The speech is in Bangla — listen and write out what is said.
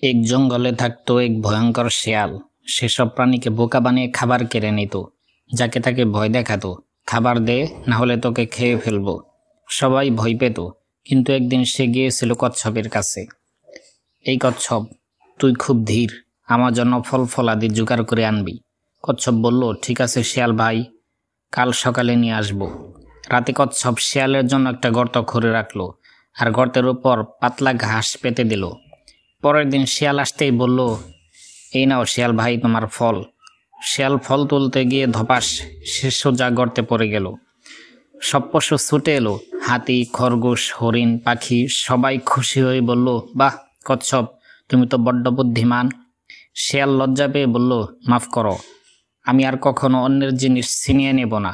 এক জঙ্গলে থাকতো এক ভয়ঙ্কর শেয়াল। সেসব প্রাণীকে বোকা বানিয়ে খাবার কেড়ে নিত। যাকে তাকে ভয় দেখাতো, খাবার দে, না হলে তোকে খেয়ে ফেলবো। সবাই ভয় পেত, কিন্তু একদিন সে গিয়েছিল কচ্ছপের কাছে। এই কচ্ছপ, তুই খুব ধীর, আমার জন্য ফল ফলাদি জোগাড় করে আনবি। কচ্ছপ বলল, ঠিক আছে শিয়াল ভাই, কাল সকালে নিয়ে আসবো। রাতে কচ্ছপ শিয়ালের জন্য একটা গর্ত খুঁড়ে রাখলো, আর গর্তের উপর পাতলা ঘাস পেতে দিল। পরের দিন শিয়াল আসতেই বলল, এই নাও শিয়াল ভাই তোমার ফল। শিয়াল ফল তুলতে গিয়ে ধপাস, সে সোজা গর্তে পড়ে গেল। সব পশু ছুটে এলো, হাতি, খরগোশ, হরিণ, পাখি সবাই খুশি হয়ে বলল, বাহ কচ্ছপ, তুমি তো বড্ড বুদ্ধিমান। শিয়াল লজ্জা পেয়ে বলল, মাফ করো, আমি আর কখনো অন্যের জিনিস ছিনিয়ে নেব না।